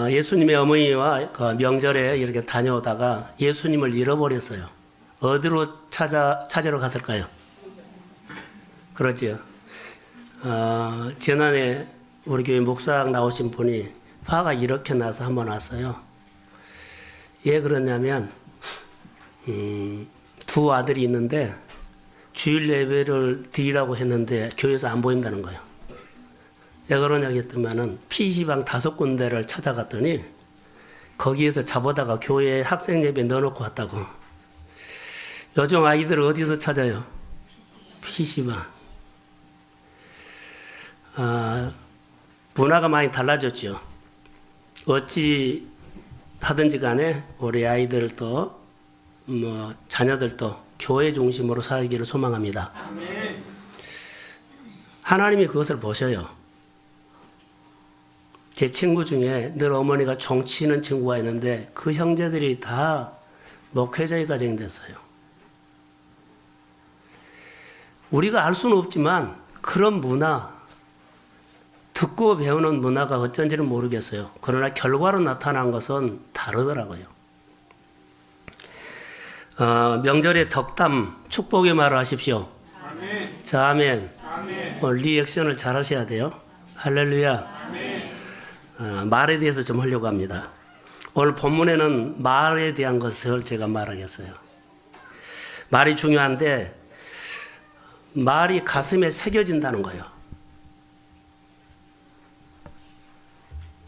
예수님의 어머니와 그 명절에 이렇게 다녀오다가 예수님을 잃어버렸어요. 어디로 찾으러 갔을까요? 그렇죠. 지난해 우리 교회 목사랑 나오신 분이 화가 이렇게 나서 한번 왔어요. 왜 그러냐면 두 아들이 있는데 주일 예배를 드리라고 했는데 교회에서 안 보인다는 거예요. 왜 그러냐고 했더니는 PC방 5군데를 찾아갔더니 거기에서 잡아다가 교회 학생 예배 넣어놓고 왔다고. 요즘 아이들 어디서 찾아요? PC방. 문화가 많이 달라졌죠. 어찌 하든지 간에 우리 아이들도 자녀들도 교회 중심으로 살기를 소망합니다. 아멘. 하나님이 그것을 보셔요. 제 친구 중에 늘 어머니가 종치는 친구가 있는데 그 형제들이 다 목회자의 가정이 됐어요. 우리가 알 수는 없지만 그런 문화, 듣고 배우는 문화가 어쩐지는 모르겠어요. 그러나 결과로 나타난 것은 다르더라고요. 명절에 덕담, 축복의 말을 하십시오. 아멘. 자, 아멘. 아멘. 리액션을 잘 하셔야 돼요. 할렐루야. 아멘. 말에 대해서 좀 하려고 합니다. 오늘 본문에는 말에 대한 것을 제가 말하겠어요. 말이 중요한데 말이 가슴에 새겨진다는 거예요.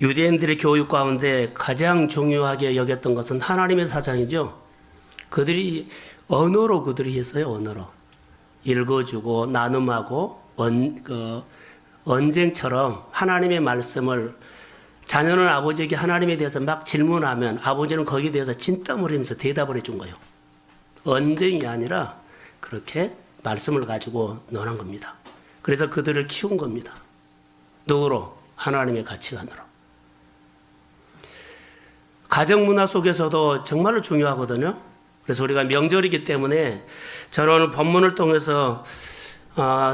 유대인들의 교육 가운데 가장 중요하게 여겼던 것은 하나님의 사상이죠. 그들이 언어로 그들이 했어요. 언어로. 읽어주고 나눔하고 언쟁처럼 하나님의 말씀을 자녀는 아버지에게 하나님에 대해서 막 질문하면 아버지는 거기에 대해서 진땀 흘리면서 대답을 해준 거예요. 언쟁이 아니라 그렇게 말씀을 가지고 논한 겁니다. 그래서 그들을 키운 겁니다. 누구로? 하나님의 가치관으로. 가정 문화 속에서도 정말로 중요하거든요. 그래서 우리가 명절이기 때문에 저는 오늘 본문을 통해서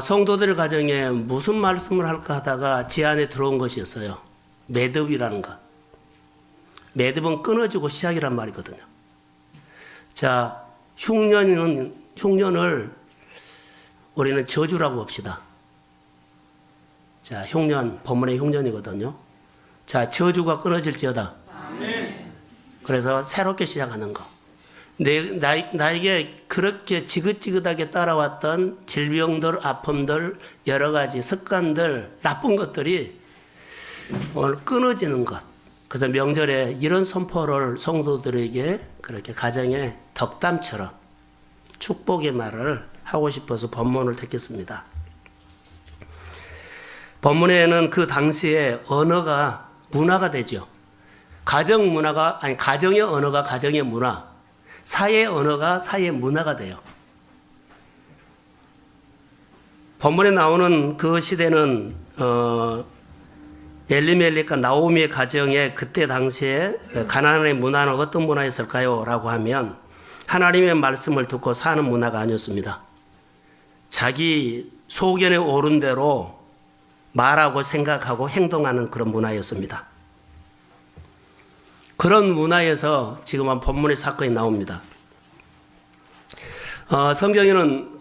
성도들 가정에 무슨 말씀을 할까 하다가 제 안에 들어온 것이었어요. 매듭이라는 것. 매듭은 끊어지고 시작이란 말이거든요. 자, 흉년을 우리는 저주라고 봅시다. 자, 흉년, 본문의 흉년이거든요. 자, 저주가 끊어질지어다. 아멘. 그래서 새롭게 시작하는 거. 나에게 그렇게 지긋지긋하게 따라왔던 질병들, 아픔들, 여러 가지 습관들, 나쁜 것들이 오늘 끊어지는 것. 그래서 명절에 이런 선포를 성도들에게 그렇게 가정의 덕담처럼 축복의 말을 하고 싶어서 본문을 택했습니다. 본문에는 그 당시에 언어가 문화가 되죠. 가정 문화가, 아니, 가정의 언어가 가정의 문화, 사회의 언어가 사회의 문화가 돼요. 본문에 나오는 그 시대는, 엘리멜렉과 나오미의 가정에 그때 당시에 가나안의 문화는 어떤 문화였을까요? 라고 하면 하나님의 말씀을 듣고 사는 문화가 아니었습니다. 자기 소견에 오른 대로 말하고 생각하고 행동하는 그런 문화였습니다. 그런 문화에서 지금 한 본문의 사건이 나옵니다. 성경에는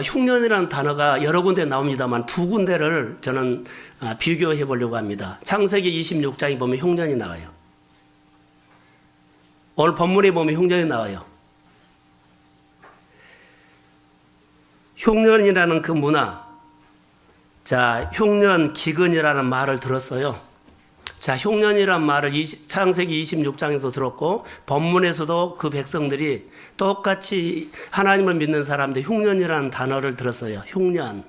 흉년이라는 단어가 여러 군데 나옵니다만 두 군데를 저는 비교해 보려고 합니다. 창세기 26장에 보면 흉년이 나와요. 오늘 본문에 보면 흉년이 나와요. 흉년이라는 그 문화. 자, 흉년, 기근이라는 말을 들었어요. 자, 흉년이란 말을 창세기 26장에서 들었고 본문에서도 그 백성들이 똑같이 하나님을 믿는 사람들 흉년이라는 단어를 들었어요. 흉년.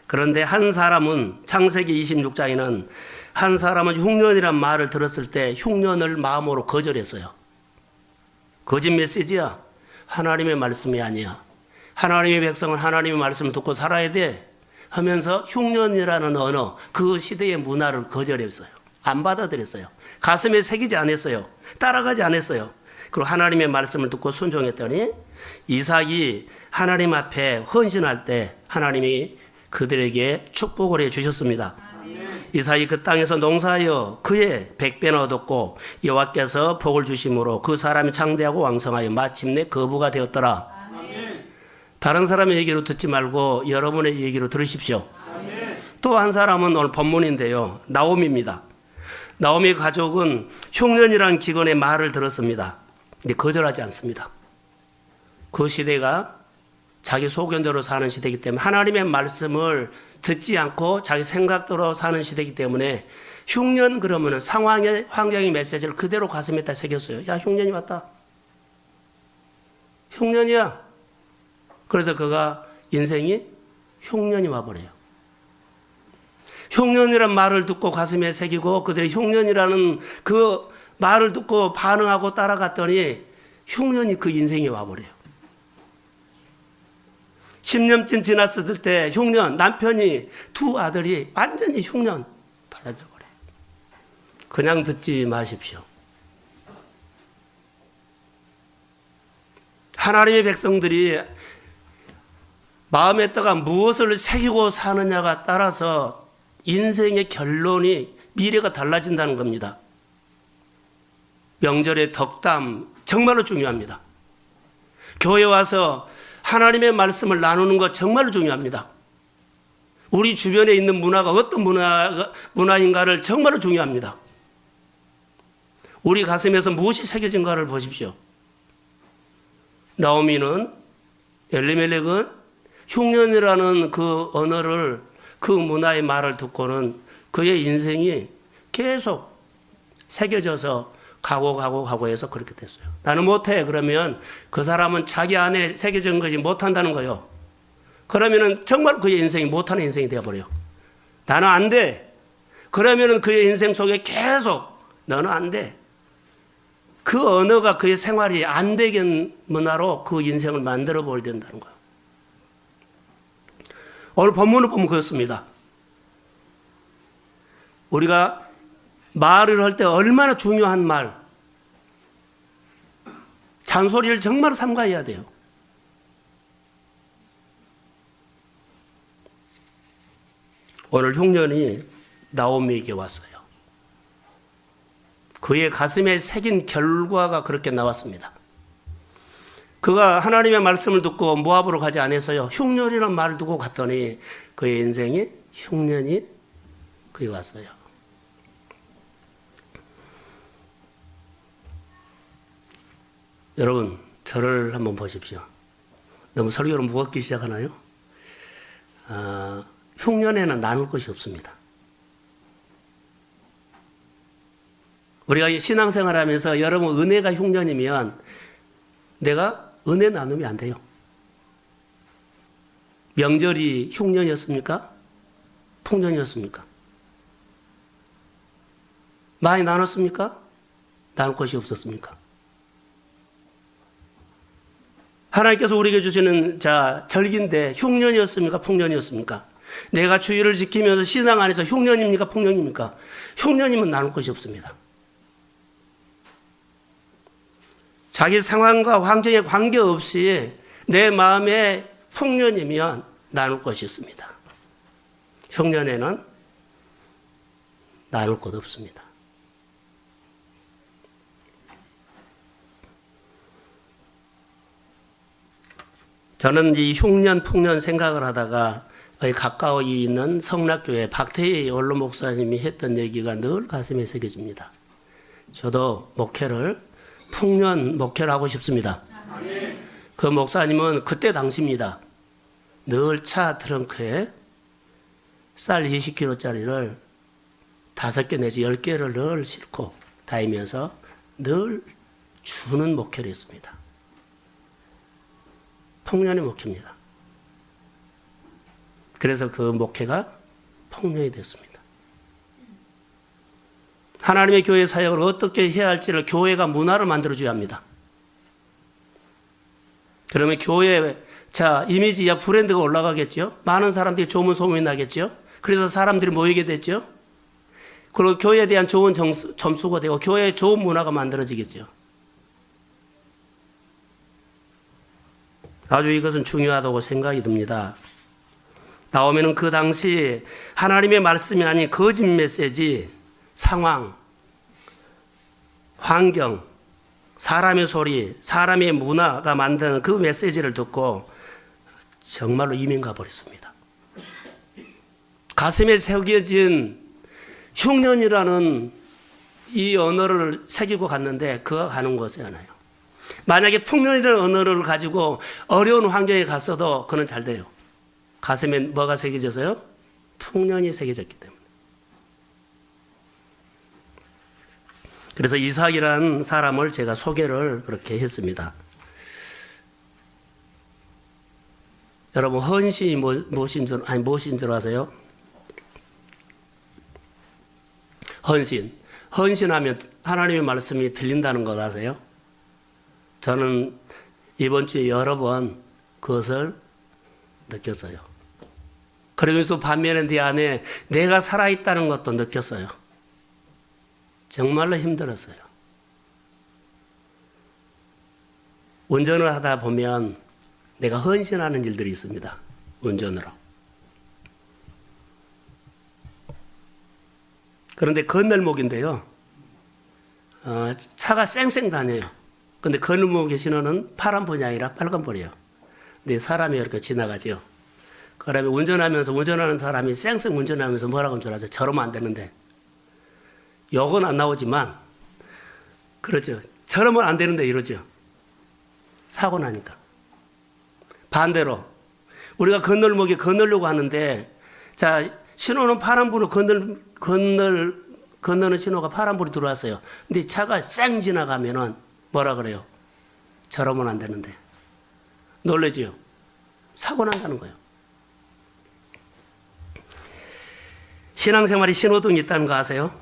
그런데 한 사람은 창세기 26장에는 한 사람은 흉년이란 말을 들었을 때 흉년을 마음으로 거절했어요. 거짓 메시지야. 하나님의 말씀이 아니야. 하나님의 백성은 하나님의 말씀을 듣고 살아야 돼 하면서 흉년이라는 언어, 그 시대의 문화를 거절했어요. 안 받아들였어요. 가슴에 새기지 않았어요. 따라가지 않았어요. 그리고 하나님의 말씀을 듣고 순종했더니 이삭이 하나님 앞에 헌신할 때 하나님이 그들에게 축복을 해 주셨습니다. 이삭이 그 땅에서 농사하여 그의 100배나 얻었고 여호와께서 복을 주심으로 그 사람이 창대하고 왕성하여 마침내 거부가 되었더라. 아멘. 다른 사람의 얘기로 듣지 말고 여러분의 얘기로 들으십시오. 아멘. 또 한 사람은 오늘 본문인데요. 나오미입니다. 나오미 가족은 흉년이라는 기근의 말을 들었습니다. 근데 거절하지 않습니다. 그 시대가 자기 소견대로 사는 시대이기 때문에 하나님의 말씀을 듣지 않고 자기 생각대로 사는 시대이기 때문에 흉년 그러면은 상황의 환경의 메시지를 그대로 가슴에다 새겼어요. 야, 흉년이 왔다. 흉년이야. 그래서 그가 인생이 흉년이 와버려요. 흉년이란 말을 듣고 가슴에 새기고 그들이 흉년이라는 그 말을 듣고 반응하고 따라갔더니 흉년이 그 인생에 와버려요. 10년쯤 지났을 때 흉년, 남편이 두 아들이 완전히 흉년 받아버려요. 그냥 듣지 마십시오. 하나님의 백성들이 마음에다가 무엇을 새기고 사느냐가 따라서 인생의 결론이 미래가 달라진다는 겁니다. 명절의 덕담 정말로 중요합니다. 교회 와서 하나님의 말씀을 나누는 것 정말로 중요합니다. 우리 주변에 있는 문화가 어떤 문화인가를 정말로 중요합니다. 우리 가슴에서 무엇이 새겨진가를 보십시오. 나오미는 엘리멜렉은 흉년이라는 그 언어를 그 문화의 말을 듣고는 그의 인생이 계속 새겨져서 가고 해서 그렇게 됐어요. 나는 못해. 그러면 그 사람은 자기 안에 새겨진 것이 못한다는 거예요. 그러면은 정말 그의 인생이 못하는 인생이 되어버려요. 나는 안 돼. 그러면은 그의 인생 속에 계속 너는 안 돼. 그 언어가 그의 생활이 안 되는 문화로 그 인생을 만들어 버려야 된다는 거예요. 오늘 본문을 보면 그렇습니다. 우리가 말을 할 때 얼마나 중요한 말, 잔소리를 정말 삼가해야 돼요. 오늘 흉년이 나오미에게 왔어요. 그의 가슴에 새긴 결과가 그렇게 나왔습니다. 그가 하나님의 말씀을 듣고 모압으로 가지 않았어요. 흉년이라는 말을 듣고 갔더니 그의 인생에 흉년이 그에 왔어요. 여러분, 저를 한번 보십시오. 너무 설교를 무겁게 시작하나요? 흉년에는 나눌 것이 없습니다. 우리가 신앙생활 하면서 여러분 은혜가 흉년이면 내가 은혜 나누면 안 돼요. 명절이 흉년이었습니까? 풍년이었습니까? 많이 나눴습니까? 나눌 것이 없었습니까? 하나님께서 우리에게 주시는 절기인데 흉년이었습니까? 풍년이었습니까? 내가 주의를 지키면서 신앙 안에서 흉년입니까? 풍년입니까? 흉년이면 나눌 것이 없습니다. 자기 상황과 환경에 관계없이 내 마음에 풍년이면 나눌 것이 있습니다. 흉년에는 나눌 것 없습니다. 저는 이 흉년, 풍년 생각을 하다가 가까이 있는 성락교회 박태희 원로 목사님이 했던 얘기가 늘 가슴에 새겨집니다. 저도 목회를 풍년 목회를 하고 싶습니다. 그 목사님은 그때 당시입니다. 늘 차 트렁크에 쌀 20kg짜리를 5개 내지 10개를 늘 싣고 다니면서 늘 주는 목회를 했습니다. 풍년의 목회입니다. 그래서 그 목회가 풍년이 됐습니다. 하나님의 교회 사역을 어떻게 해야 할지를 교회가 문화를 만들어줘야 합니다. 그러면 교회 이미지야 브랜드가 올라가겠죠. 많은 사람들이 좋은 소문이 나겠죠. 그래서 사람들이 모이게 됐죠. 그리고 교회에 대한 좋은 점수가 되고 교회에 좋은 문화가 만들어지겠죠. 아주 이것은 중요하다고 생각이 듭니다. 나오면은 그 당시 하나님의 말씀이 아닌 거짓 메시지, 상황, 환경, 사람의 소리, 사람의 문화가 만드는 그 메시지를 듣고 정말로 이민 가버렸습니다. 가슴에 새겨진 흉년이라는 이 언어를 새기고 갔는데 그가 가는 곳이 하나요. 만약에 풍년이라는 언어를 가지고 어려운 환경에 갔어도 그는 잘 돼요. 가슴에 뭐가 새겨져서요? 풍년이 새겨졌기 때문에. 그래서 이삭이라는 사람을 제가 소개를 그렇게 했습니다. 여러분, 헌신이 무엇인 줄 아세요? 헌신하면 하나님의 말씀이 들린다는 것 아세요? 저는 이번 주에 여러 번 그것을 느꼈어요. 그러면서 반면에 내 안에 내가 살아있다는 것도 느꼈어요. 정말로 힘들었어요. 운전을 하다 보면 내가 헌신하는 일들이 있습니다. 운전으로. 그런데 건널목인데요. 차가 쌩쌩 다녀요. 근데 건널목의 신호는 파란불이 아니라 빨간불이에요. 근데 사람이 이렇게 지나가죠. 그러면 운전하는 사람이 쌩쌩 운전하면서 뭐라고 하는 줄 아세요? 저러면 안 되는데. 욕은 안 나오지만, 그렇죠. 저러면 안 되는데 이러죠. 사고 나니까. 반대로, 우리가 건널목에 건너려고 하는데, 자, 신호는 파란불로 건너는 신호가 파란불이 들어왔어요. 근데 차가 쌩 지나가면은 뭐라 그래요? 저러면 안 되는데. 놀라지요? 사고 난다는 거예요. 신앙생활에 신호등이 있다는 거 아세요?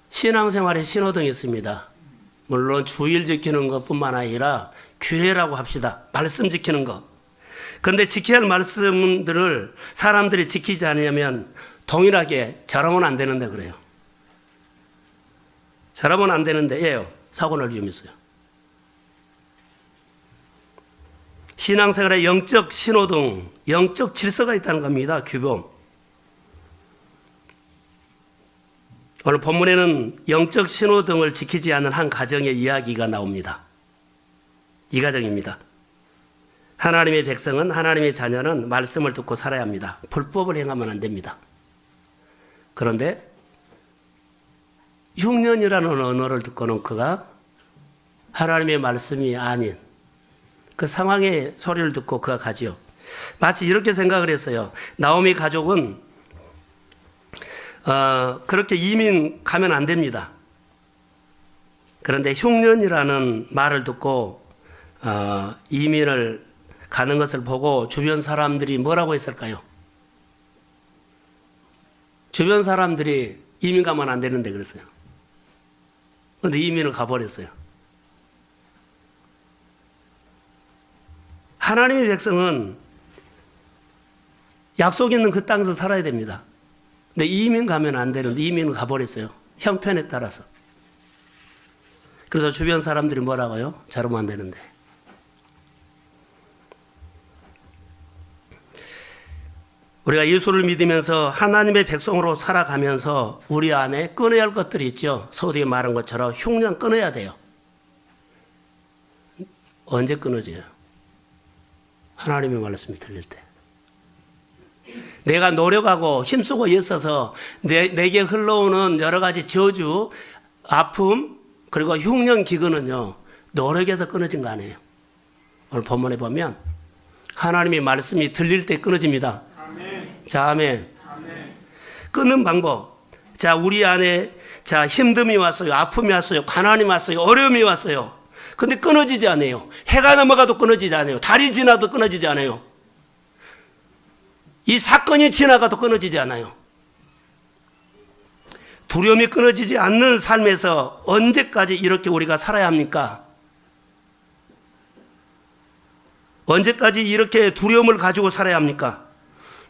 신앙생활에 신호등이 있습니다. 물론 주일 지키는 것뿐만 아니라 규례라고 합시다. 말씀 지키는 것. 그런데 지켜야 할 말씀들을 사람들이 지키지 않으면 동일하게 저러면 안 되는데 그래요. 저러면 안 되는데 예요. 사고 날 위험이 있어요. 신앙생활에 영적 신호등, 영적 질서가 있다는 겁니다. 규범. 오늘 본문에는 영적 신호등을 지키지 않는 한 가정의 이야기가 나옵니다. 이 가정입니다. 하나님의 백성은, 하나님의 자녀는 말씀을 듣고 살아야 합니다. 불법을 행하면 안 됩니다. 그런데 흉년이라는 언어를 듣고는 그가 하나님의 말씀이 아닌 그 상황의 소리를 듣고 그가 가지요. 마치 이렇게 생각을 했어요. 나오미 가족은 그렇게 이민 가면 안 됩니다. 그런데 흉년이라는 말을 듣고 이민을 가는 것을 보고 주변 사람들이 뭐라고 했을까요? 주변 사람들이 이민 가면 안 되는데 그랬어요. 그런데 이민을 가버렸어요. 하나님의 백성은 약속 있는 그 땅에서 살아야 됩니다. 근데 이민 가면 안 되는데 이민을 가버렸어요. 형편에 따라서. 그래서 주변 사람들이 뭐라고요? 저러면 안 되는데. 우리가 예수를 믿으면서 하나님의 백성으로 살아가면서 우리 안에 끊어야 할 것들이 있죠. 서두에 말한 것처럼 흉년 끊어야 돼요. 언제 끊어져요? 하나님의 말씀이 들릴 때. 내가 노력하고 힘쓰고 애써서 내게 흘러오는 여러 가지 저주, 아픔, 그리고 흉년 기근은요, 노력해서 끊어진 거 아니에요. 오늘 본문에 보면 하나님의 말씀이 들릴 때 끊어집니다. 아멘. 자, 아멘. 아멘. 끊는 방법. 자, 우리 안에 힘듦이 왔어요. 아픔이 왔어요. 가난이 왔어요. 어려움이 왔어요. 근데 끊어지지 않아요. 해가 넘어가도 끊어지지 않아요. 달이 지나도 끊어지지 않아요. 이 사건이 지나가도 끊어지지 않아요. 두려움이 끊어지지 않는 삶에서 언제까지 이렇게 우리가 살아야 합니까? 언제까지 이렇게 두려움을 가지고 살아야 합니까?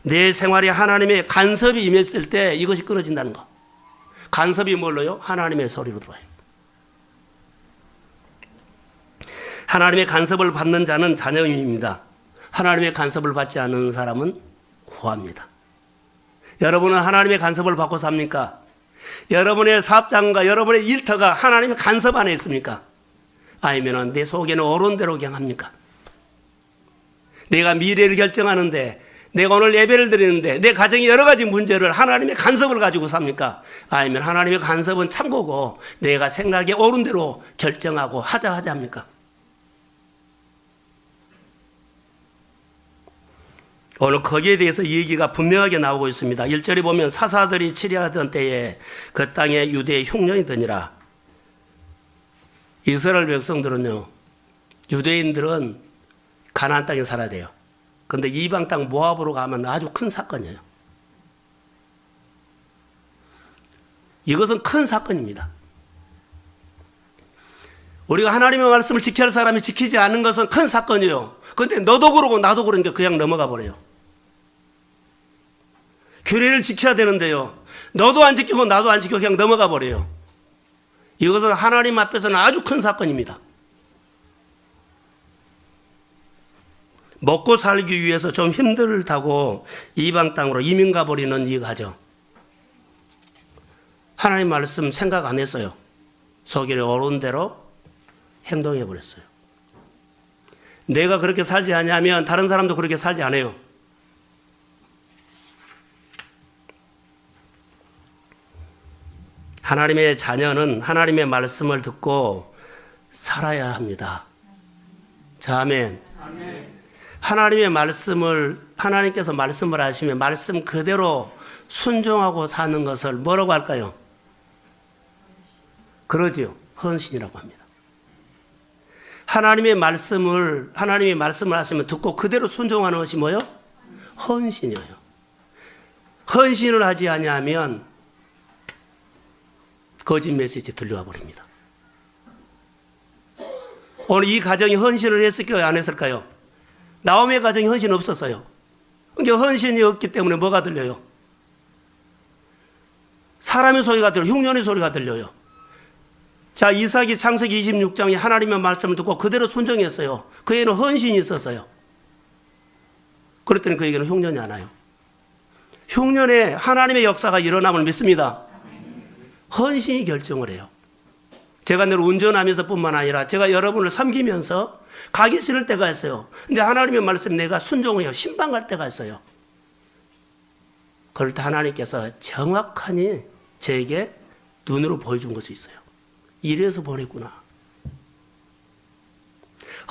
내 생활에 하나님의 간섭이 임했을 때 이것이 끊어진다는 거. 간섭이 뭘로요? 하나님의 소리로 들어와요. 하나님의 간섭을 받는 자는 자녀입니다. 하나님의 간섭을 받지 않는 사람은 구합니다. 여러분은 하나님의 간섭을 받고 삽니까? 여러분의 사업장과 여러분의 일터가 하나님의 간섭 안에 있습니까? 아니면 내 속에는 옳은 대로 그냥 합니까? 내가 미래를 결정하는데, 내가 오늘 예배를 드리는데 내 가정의 여러 가지 문제를 하나님의 간섭을 가지고 삽니까? 아니면 하나님의 간섭은 참고고 내가 생각에 옳은 대로 결정하고 하자 합니까? 오늘 거기에 대해서 얘기가 분명하게 나오고 있습니다. 1절에 보면 사사들이 치리하던 때에 그 땅에 유대의 흉년이 드니라. 이스라엘 백성들은요, 유대인들은 가나안 땅에 살아야 돼요. 그런데 이방 땅 모압으로 가면 아주 큰 사건이에요. 이것은 큰 사건입니다. 우리가 하나님의 말씀을 지켜야 할 사람이 지키지 않는 것은 큰 사건이에요. 그런데 너도 그러고 나도 그러니까 그냥 넘어가 버려요. 규례를 지켜야 되는데요, 너도 안 지키고 나도 안 지키고 그냥 넘어가 버려요. 이것은 하나님 앞에서는 아주 큰 사건입니다. 먹고 살기 위해서 좀 힘들다고 이방 땅으로 이민 가버리는 이 가정. 하나님 말씀 생각 안 했어요. 속에 옳은 대로 행동해 버렸어요. 내가 그렇게 살지 않냐면 다른 사람도 그렇게 살지 않아요. 하나님의 자녀는 하나님의 말씀을 듣고 살아야 합니다. 자, 아멘. 하나님의 말씀을, 하나님께서 말씀을 하시면 말씀 그대로 순종하고 사는 것을 뭐라고 할까요? 그러지요. 헌신이라고 합니다. 하나님이 말씀을 하시면 듣고 그대로 순종하는 것이 뭐요? 헌신이에요. 헌신을 하지 아니하면 거짓 메시지 들려와 버립니다. 오늘 이 가정이 헌신을 했을까요? 안 했을까요? 나오미의 가정이 헌신 없었어요. 그러니까 헌신이 없기 때문에 뭐가 들려요? 사람의 소리가 들려요. 흉년의 소리가 들려요. 자, 이삭이 창세기 26장에 하나님의 말씀을 듣고 그대로 순종했어요. 그에는 헌신이 있었어요. 그랬더니 그에게는 흉년이 안 와요. 흉년에 하나님의 역사가 일어남을 믿습니다. 헌신이 결정을 해요. 제가 늘 운전하면서 뿐만 아니라 제가 여러분을 섬기면서 가기 싫을 때가 있어요. 근데 하나님의 말씀 내가 순종해요. 신방 갈 때가 있어요. 그럴 때 하나님께서 정확하니 저에게 눈으로 보여준 것이 있어요. 이래서 보냈구나.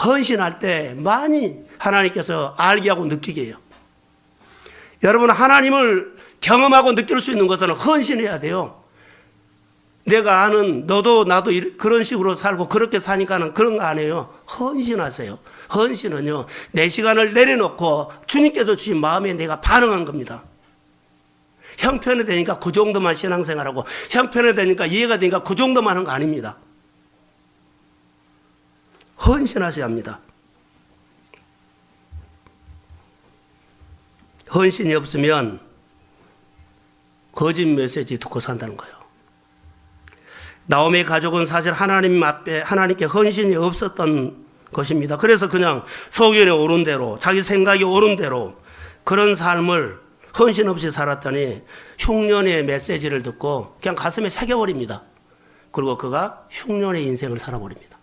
헌신할 때 많이 하나님께서 알게 하고 느끼게 해요. 여러분, 하나님을 경험하고 느낄 수 있는 것은 헌신해야 돼요. 내가 아는 너도 나도 그런 식으로 살고 그렇게 사니까는 그런 거 안 해요. 헌신하세요. 헌신은요, 내 시간을 내려놓고 주님께서 주신 마음에 내가 반응한 겁니다. 형편이 되니까 그 정도만 신앙생활하고 형편이 되니까 이해가 되니까 그 정도만 하는 거 아닙니다. 헌신하셔야 합니다. 헌신이 없으면 거짓 메시지 듣고 산다는 거예요. 나오미의 가족은 사실 하나님 앞에 하나님께 헌신이 없었던 것입니다. 그래서 그냥 소견에 오른 대로 자기 생각이 옳은 대로 그런 삶을 헌신 없이 살았더니 흉년의 메시지를 듣고 그냥 가슴에 새겨버립니다. 그리고 그가 흉년의 인생을 살아버립니다.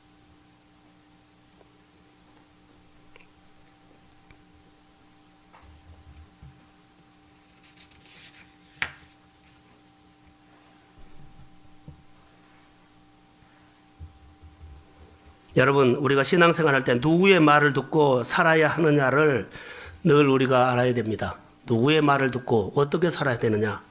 여러분, 우리가 신앙생활 할 때 누구의 말을 듣고 살아야 하느냐를 늘 우리가 알아야 됩니다. 누구의 말을 듣고 어떻게 살아야 되느냐.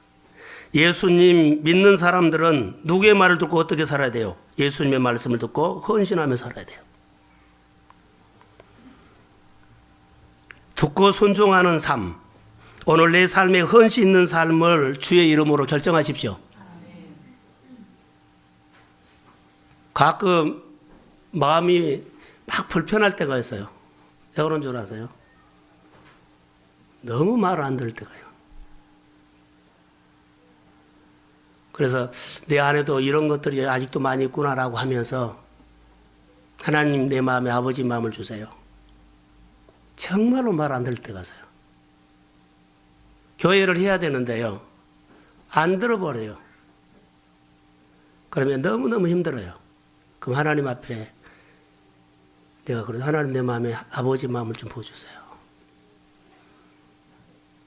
예수님 믿는 사람들은 누구의 말을 듣고 어떻게 살아야 돼요? 예수님의 말씀을 듣고 헌신하며 살아야 돼요. 듣고 순종하는 삶, 오늘 내 삶에 헌신 있는 삶을 주의 이름으로 결정하십시오. 가끔 마음이 막 불편할 때가 있어요. 왜 그런 줄 아세요? 너무 말을 안 들을 때가요. 그래서 내 안에도 이런 것들이 아직도 많이 있구나라고 하면서 하나님 내 마음에 아버지 마음을 주세요. 정말로 말 안 들을 때가 있어요. 교회를 해야 되는데요. 안 들어버려요. 그러면 너무너무 힘들어요. 그럼 하나님 앞에 내가 그래도 하나님 내 마음에 아버지 마음을 좀 보여주세요.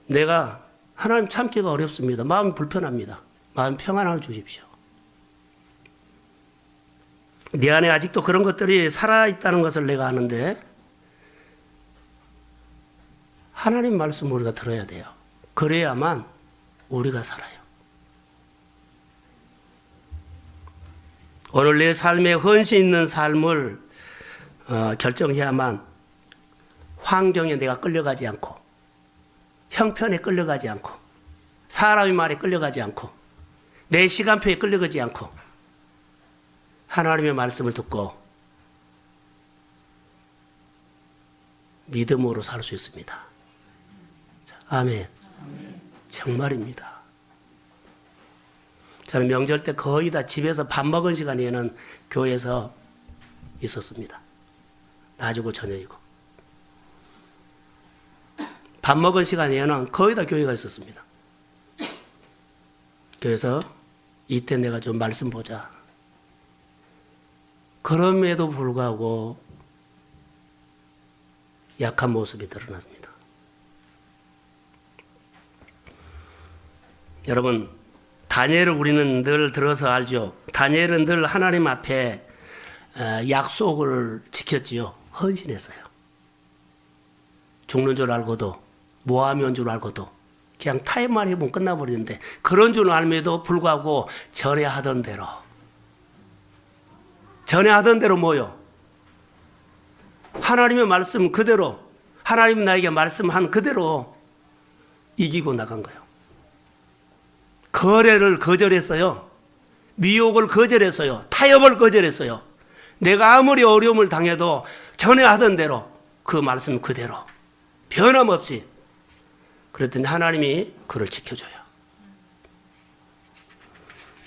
내가 하나님 참기가 어렵습니다. 마음이 불편합니다. 마음 평안을 주십시오. 내 안에 아직도 그런 것들이 살아있다는 것을 내가 아는데 하나님 말씀을 우리가 들어야 돼요. 그래야만 우리가 살아요. 오늘 내 삶에 헌신 있는 삶을 결정해야만 환경에 내가 끌려가지 않고 형편에 끌려가지 않고 사람의 말에 끌려가지 않고 내 시간표에 끌려가지 않고 하나님의 말씀을 듣고 믿음으로 살 수 있습니다. 아멘. 정말입니다. 저는 명절 때 거의 다 집에서 밥 먹은 시간에는 교회에서 있었습니다. 낮이고 저녁이고. 밥 먹은 시간에는 거의 다 교회가 있었습니다. 그래서 이때 내가 좀 말씀 보자. 그럼에도 불구하고 약한 모습이 드러났습니다. 여러분, 다니엘을 우리는 늘 들어서 알죠. 다니엘은 늘 하나님 앞에 약속을 지켰지요. 헌신했어요. 죽는 줄 알고도 모함이 온 줄 알고도 그냥 타협만 해보면 끝나버리는데 그런 줄 알면도 불구하고 전에 하던 대로 뭐요? 하나님의 말씀 그대로 하나님 나에게 말씀한 그대로 이기고 나간 거예요. 거래를 거절했어요. 미혹을 거절했어요. 타협을 거절했어요. 내가 아무리 어려움을 당해도 전에 하던 대로 그 말씀 그대로 변함없이 그랬더니 하나님이 그를 지켜줘요.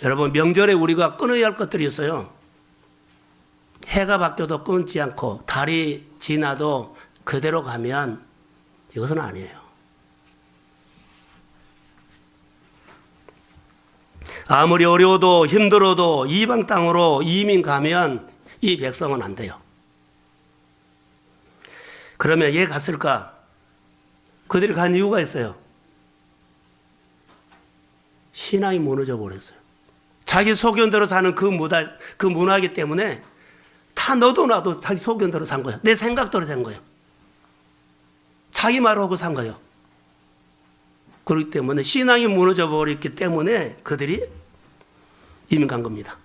여러분, 명절에 우리가 끊어야 할 것들이 있어요. 해가 바뀌어도 끊지 않고 달이 지나도 그대로 가면 이것은 아니에요. 아무리 어려워도 힘들어도 이방 땅으로 이민 가면 이 백성은 안 돼요. 그러면 왜 갔을까? 그들이 간 이유가 있어요. 신앙이 무너져 버렸어요. 자기 소견대로 사는 그 문화이기 때문에 다 너도 나도 자기 소견대로 산 거예요. 내 생각대로 산 거예요. 자기 말하고 산 거예요. 그렇기 때문에 신앙이 무너져 버렸기 때문에 그들이 이민 간 겁니다.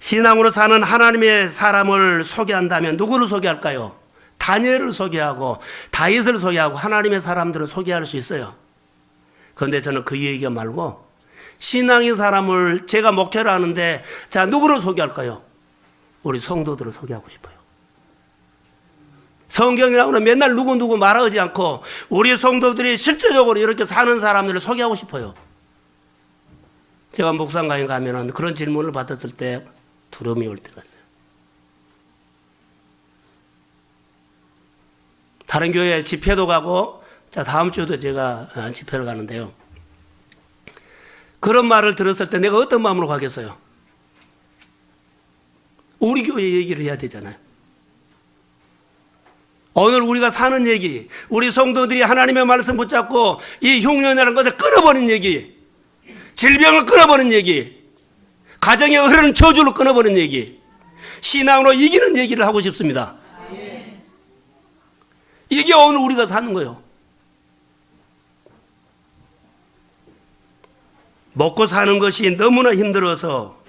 신앙으로 사는 하나님의 사람을 소개한다면 누구를 소개할까요? 다니엘을 소개하고 다윗을 소개하고 하나님의 사람들을 소개할 수 있어요. 그런데 저는 그 얘기가 말고 신앙의 사람을 제가 목회를 하는데 자 누구를 소개할까요? 우리 성도들을 소개하고 싶어요. 성경에 나오는 맨날 누구 말하지 않고 우리 성도들이 실제적으로 이렇게 사는 사람들을 소개하고 싶어요. 제가 묵상강에 가면은 그런 질문을 받았을 때 두려움이 올 때가 있어요. 다른 교회 집회도 가고 자 다음 주에도 제가 집회를 가는데요. 그런 말을 들었을 때 내가 어떤 마음으로 가겠어요? 우리 교회 얘기를 해야 되잖아요. 오늘 우리가 사는 얘기, 우리 성도들이 하나님의 말씀 붙잡고 이 흉년이라는 것을 끊어버린 얘기, 질병을 끊어버린 얘기, 가정에 흐르는 저주를 끊어버린 얘기, 신앙으로 이기는 얘기를 하고 싶습니다. 이게 오늘 우리가 사는 거예요. 먹고 사는 것이 너무나 힘들어서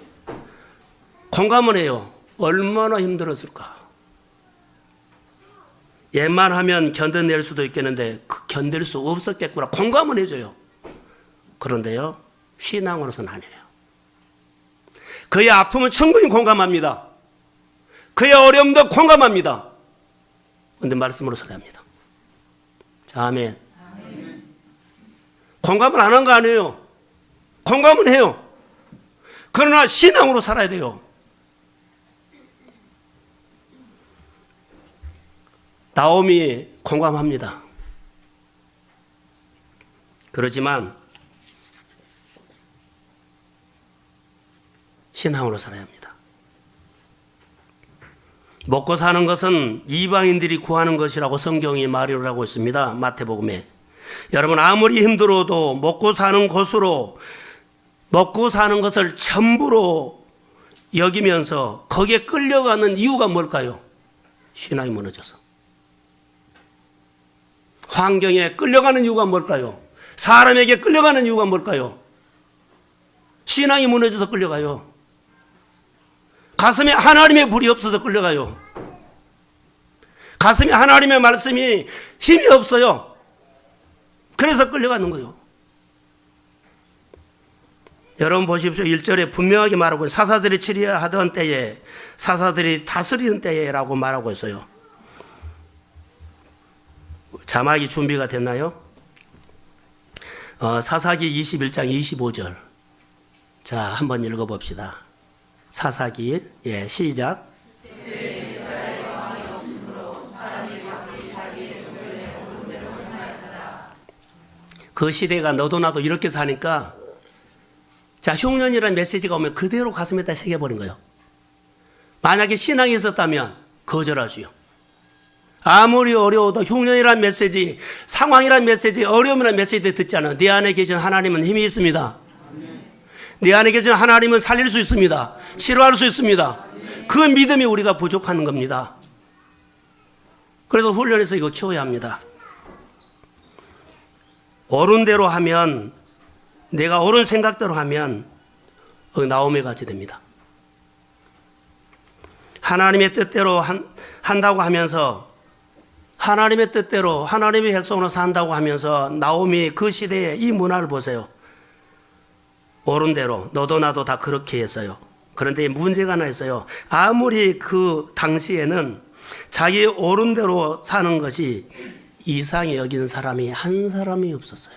공감을 해요. 얼마나 힘들었을까. 얘만 하면 견뎌낼 수도 있겠는데 견딜 수 없었겠구나. 공감을 해줘요. 그런데요, 신앙으로서는 아니에요. 그의 아픔은 충분히 공감합니다. 그의 어려움도 공감합니다. 그런데 말씀으로 소리합니다. 자, 아멘. 공감을 안 한 거 아니에요. 공감은 해요. 그러나 신앙으로 살아야 돼요. 나오미 공감합니다. 그렇지만 신앙으로 살아야 합니다. 먹고 사는 것은 이방인들이 구하는 것이라고 성경이 말을 하고 있습니다. 마태복음에. 여러분, 아무리 힘들어도 먹고 사는 것으로, 먹고 사는 것을 전부로 여기면서 거기에 끌려가는 이유가 뭘까요? 신앙이 무너져서. 환경에 끌려가는 이유가 뭘까요? 사람에게 끌려가는 이유가 뭘까요? 신앙이 무너져서 끌려가요. 가슴에 하나님의 불이 없어서 끌려가요. 가슴에 하나님의 말씀이 힘이 없어요. 그래서 끌려가는 거예요. 여러분 보십시오. 1절에 분명하게 말하고 사사들이 치리하던 때에, 사사들이 다스리는 때에라고 말하고 있어요. 자막이 준비가 됐나요? 사사기 21장 25절. 자, 한번 읽어봅시다. 사사기, 시작. 그 시대가 너도 나도 이렇게 사니까, 자, 흉년이라는 메시지가 오면 그대로 가슴에다 새겨버린 거예요. 만약에 신앙이 있었다면 거절하지요. 아무리 어려워도 흉년이라는 메시지, 상황이라는 메시지, 어려움이라는 메시지 듣지 않아요. 네 안에 계신 하나님은 힘이 있습니다. 네 안에 계신 하나님은 살릴 수 있습니다. 치료할 수 있습니다. 그 믿음이 우리가 부족한 겁니다. 그래서 훈련해서 이거 키워야 합니다. 옳은 대로 하면, 내가 옳은 생각대로 하면 나오미 같이 됩니다. 하나님의 뜻대로 한다고 하면서, 하나님의 뜻대로 하나님의 백성으로 산다고 하면서 나오미 그 시대에 이 문화를 보세요. 옳은 대로 너도 나도 다 그렇게 했어요. 그런데 문제가 하나 있어요. 아무리 그 당시에는 자기 옳은 대로 사는 것이 이상히 여기는 사람이 한 사람이 없었어요.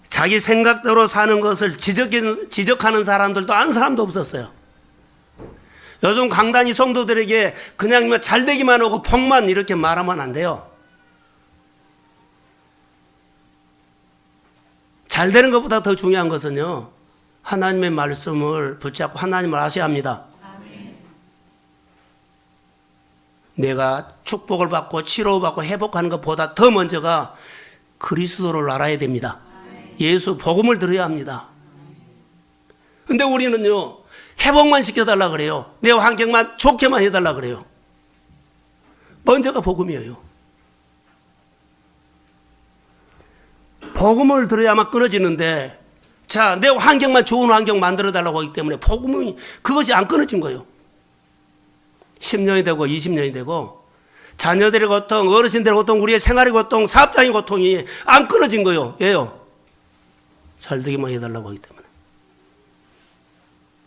자기 생각대로 사는 것을 지적하는 사람들도 한 사람도 없었어요. 요즘 강단이 성도들에게 그냥 잘 되기만 하고 복만 이렇게 말하면 안 돼요. 잘 되는 것보다 더 중요한 것은요, 하나님의 말씀을 붙잡고 하나님을 아셔야 합니다. 내가 축복을 받고 치료받고 회복하는 것보다 더 먼저가 그리스도를 알아야 됩니다. 예수 복음을 들어야 합니다. 근데 우리는요, 회복만 시켜달라 그래요. 내 환경만 좋게만 해달라 그래요. 먼저가 복음이에요. 복음을 들어야만 끊어지는데, 자, 내 환경만 좋은 환경 만들어달라고 하기 때문에 복음이, 그것이 안 끊어진 거예요. 10년이 되고 20년이 되고 자녀들의 고통, 어르신들의 고통, 우리의 생활의 고통, 사업장의 고통이 안 끊어진 거예요. 왜요? 잘 되기만 해달라고 하기 때문에.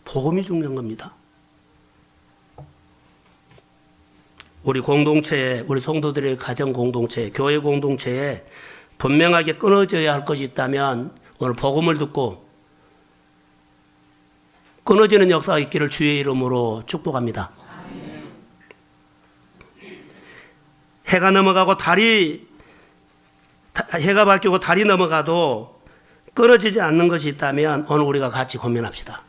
복음이 중요한 겁니다. 우리 공동체에, 우리 성도들의 가정 공동체, 교회 공동체에 분명하게 끊어져야 할 것이 있다면 오늘 복음을 듣고 끊어지는 역사가 있기를 주의 이름으로 축복합니다. 해가 넘어가고 해가 바뀌고 달이 넘어가도 끊어지지 않는 것이 있다면 오늘 우리가 같이 고민합시다.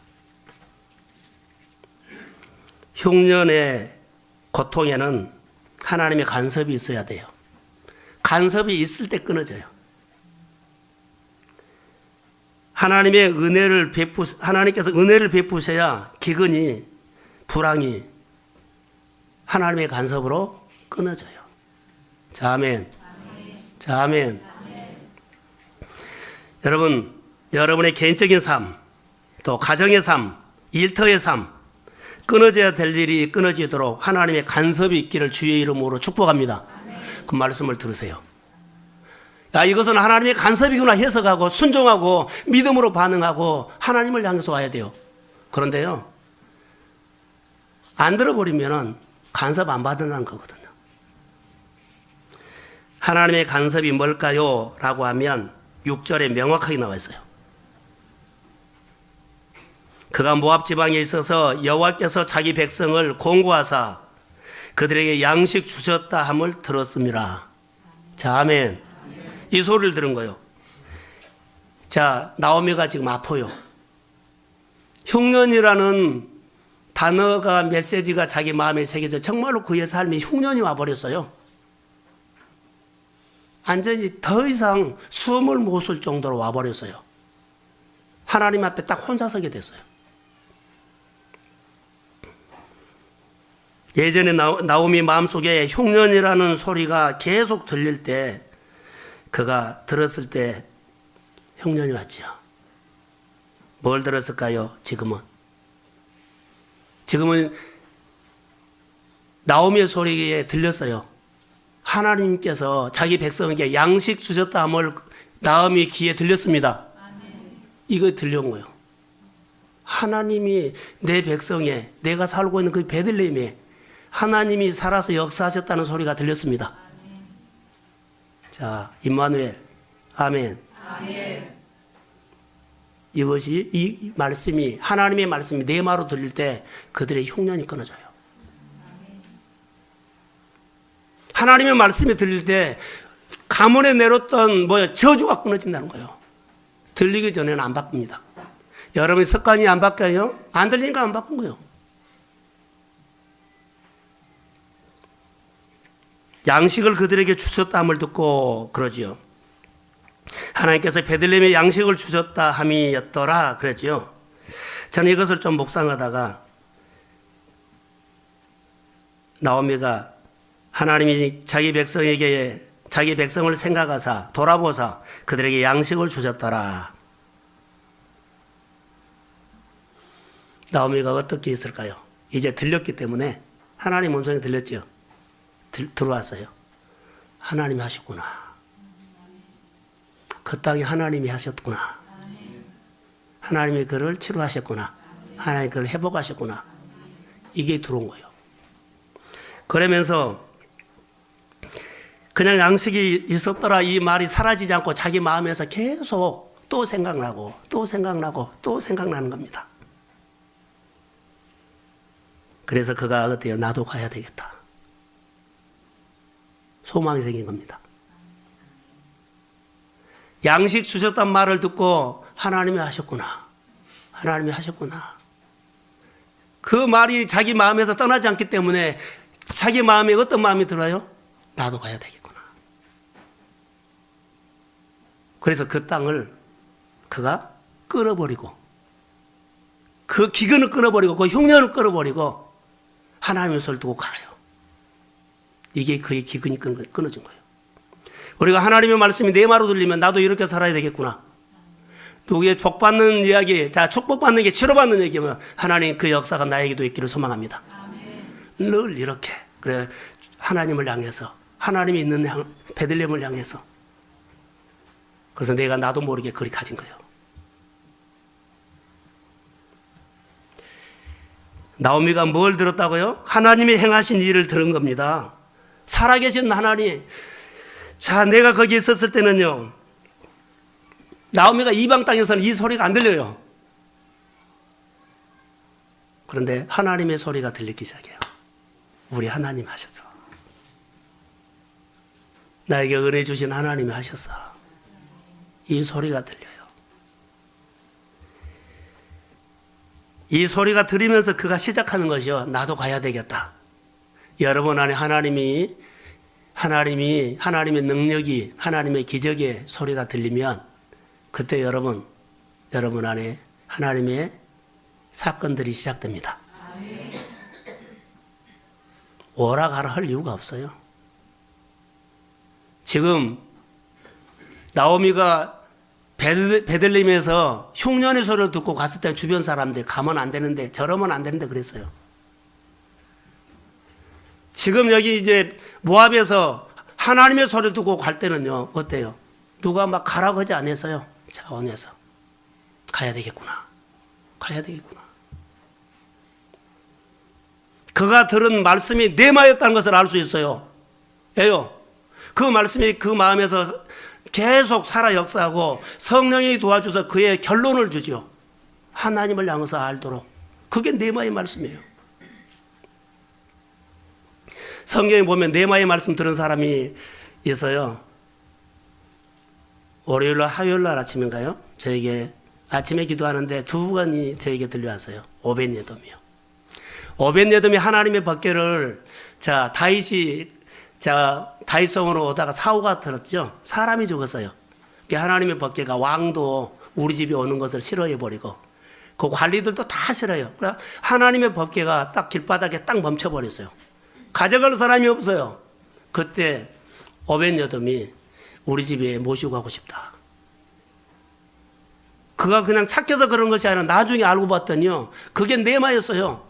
흉년의 고통에는 하나님의 간섭이 있어야 돼요. 간섭이 있을 때 끊어져요. 하나님께서 은혜를 베푸셔야 기근이, 불황이 하나님의 간섭으로 끊어져요. 자, 아멘. 자, 아멘. 여러분, 여러분의 개인적인 삶, 또 가정의 삶, 일터의 삶, 끊어져야 될 일이 끊어지도록 하나님의 간섭이 있기를 주의 이름으로 축복합니다. 그 말씀을 들으세요. 야, 이것은 하나님의 간섭이구나 해석하고 순종하고 믿음으로 반응하고 하나님을 향해서 와야 돼요. 그런데요, 안 들어버리면 간섭 안 받는다는 거거든요. 하나님의 간섭이 뭘까요? 라고 하면 6절에 명확하게 나와 있어요. 그가 모압 지방에 있어서 여호와께서 자기 백성을 공고하사 그들에게 양식 주셨다 함을 들었습니다. 자, 아멘. 이 소리를 들은 거예요. 자, 나오미가 지금 아파요. 흉년이라는 단어가, 메시지가 자기 마음에 새겨져 정말로 그의 삶이 흉년이 와버렸어요. 완전히 더 이상 숨을 못 쉴 정도로 와버렸어요. 하나님 앞에 딱 혼자 서게 됐어요. 예전에 나오미 마음속에 흉년이라는 소리가 계속 들릴 때, 그가 들었을 때 흉년이 왔지요. 뭘 들었을까요? 지금은 나오미의 소리에 들렸어요. 하나님께서 자기 백성에게 양식 주셨다 함을 나오미 귀에 들렸습니다. 이거 들려온 거예요. 하나님이 내 백성에, 내가 살고 있는 그 베들레헴에 하나님이 살아서 역사하셨다는 소리가 들렸습니다. 자, 임마누엘. 아멘. 이것이, 이 말씀이, 하나님의 말씀이 내 마로 들릴 때 그들의 흉년이 끊어져요. 하나님의 말씀이 들릴 때 가문에 내렸던 저주가 끊어진다는 거예요. 들리기 전에는 안 바꿉니다. 여러분 습관이 안 바뀌어요? 안 들리니까 안 바꾼 거예요. 양식을 그들에게 주셨다 함을 듣고 그러지요. 하나님께서 베들레헴에 양식을 주셨다 함이었더라 그랬지요. 저는 이것을 좀 묵상하다가 나오미가 하나님이 자기 백성에게, 자기 백성을 생각하사 돌아보사 그들에게 양식을 주셨더라. 나오미가 어떻게 했을까요? 이제 들렸기 때문에, 하나님 음성이 들렸죠. 들어왔어요. 하나님이 하셨구나. 그 땅에 하나님이 하셨구나. 하나님이 그를 치료하셨구나. 하나님이 그를 회복하셨구나. 이게 들어온 거예요. 그러면서 그냥 양식이 있었더라 이 말이 사라지지 않고 자기 마음에서 계속 또 생각나고 또 생각나고 또 생각나는 겁니다. 그래서 그가 어때요? 나도 가야 되겠다. 소망이 생긴 겁니다. 양식 주셨단 말을 듣고 하나님이 하셨구나. 하나님이 하셨구나. 그 말이 자기 마음에서 떠나지 않기 때문에 자기 마음에 어떤 마음이 들어요? 나도 가야 되겠구나. 그래서 그 땅을 그가 끊어버리고, 그 기근을 끊어버리고, 그 흉년을 끊어버리고 하나님의 손을 두고 가요. 이게 그의 기근이 끊어진 거예요. 우리가 하나님의 말씀이 내 말로 들리면 나도 이렇게 살아야 되겠구나. 누구의 복받는 이야기, 자, 축복받는 게 치료받는 얘기면 하나님 그 역사가 나에게도 있기를 소망합니다. 늘 이렇게. 그래, 하나님을 향해서, 하나님이 있는 베들레헴을 향해서. 그래서 내가 나도 모르게 그리 가진 거예요. 나오미가 뭘 들었다고요? 하나님이 행하신 일을 들은 겁니다. 살아계신 하나님. 자, 내가 거기 있었을 때는요, 나오미가 이방 땅에서는 이 소리가 안 들려요. 그런데 하나님의 소리가 들리기 시작해요. 우리 하나님 하셨어. 나에게 은혜 주신 하나님이 하셨어. 이 소리가 들려요. 이 소리가 들리면서 그가 시작하는 것이요. 나도 가야 되겠다. 여러분 안에 하나님의 능력이, 하나님의 기적의 소리가 들리면 그때 여러분 안에 하나님의 사건들이 시작됩니다. 오락가락 할 이유가 없어요. 지금 나오미가 베들레헴에서 흉년의 소리를 듣고 갔을 때 주변 사람들 가면 안 되는데, 저러면 안 되는데 그랬어요. 지금 여기 이제 모압에서 하나님의 소리를 듣고 갈 때는요, 어때요? 누가 막 가라고 하지 않았어요. 자원에서 가야 되겠구나. 가야 되겠구나. 그가 들은 말씀이 내 마였다는 것을 알 수 있어요. 왜요? 그 말씀이 그 마음에서 계속 살아 역사하고 성령이 도와줘서 그의 결론을 주죠. 하나님을 향해서 알도록. 그게 내 마의 말씀이에요. 성경에 보면 네마의 말씀 들은 사람이 있어요. 월요일날 화요일날 아침인가요? 저에게 아침에 기도하는데 두 분이 저에게 들려왔어요. 오벳예돔이요. 오벳예돔이 하나님의 법궤를 다윗이 다윗성으로 오다가 사고가 들었죠. 사람이 죽었어요. 하나님의 법궤가 왕도 우리 집에 오는 것을 싫어해 버리고 그 관리들도 다 싫어요. 그러니까 하나님의 법궤가 딱 길바닥에 딱 멈춰 버렸어요. 가져갈 사람이 없어요. 그때 오벳예돔이 우리 집에 모시고 가고 싶다. 그가 그냥 착해서 그런 것이 아니라 나중에 알고 봤더니요, 그게 네마였어요.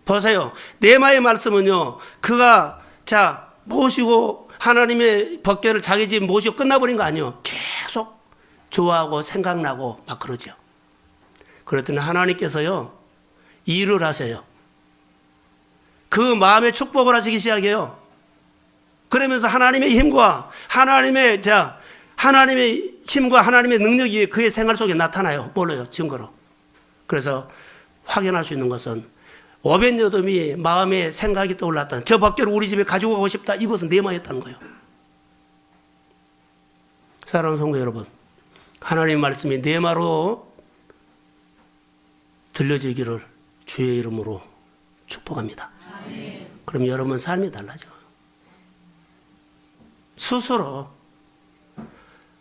보세요. 네마의 말씀은요, 그가 모시고 하나님의 법궤를 자기 집 모시고 끝나버린 거 아니에요. 계속 좋아하고 생각나고 막 그러죠. 그랬더니 하나님께서요, 일을 하세요. 그 마음에 축복을 하시기 시작해요. 그러면서 하나님의 힘과 하나님의 힘과 하나님의 능력이 그의 생활 속에 나타나요. 뭘로요? 증거로. 그래서 확인할 수 있는 것은 오벳예돔이 마음에 생각이 떠올랐다. 저 법궤를 우리 집에 가지고 가고 싶다. 이것은 네마였다는 거예요. 사랑하는 성도 여러분, 하나님의 말씀이 네마로 들려지기를 주의 이름으로 축복합니다. 그럼 여러분 삶이 달라져. 스스로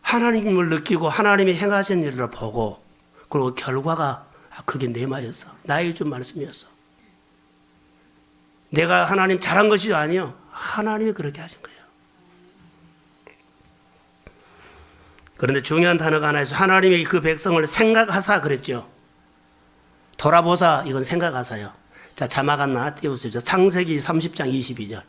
하나님을 느끼고 하나님이 행하신 일을 보고, 그리고 결과가 그게 네마였어. 나에게 준 말씀이었어. 내가 하나님 잘한 것이 아니요, 하나님이 그렇게 하신 거예요. 그런데 중요한 단어가 하나 있어. 하나님이 그 백성을 생각하사 그랬죠. 돌아보사, 이건 생각하사요. 자막 하나 띄워주세요. 창세기 30장 22절.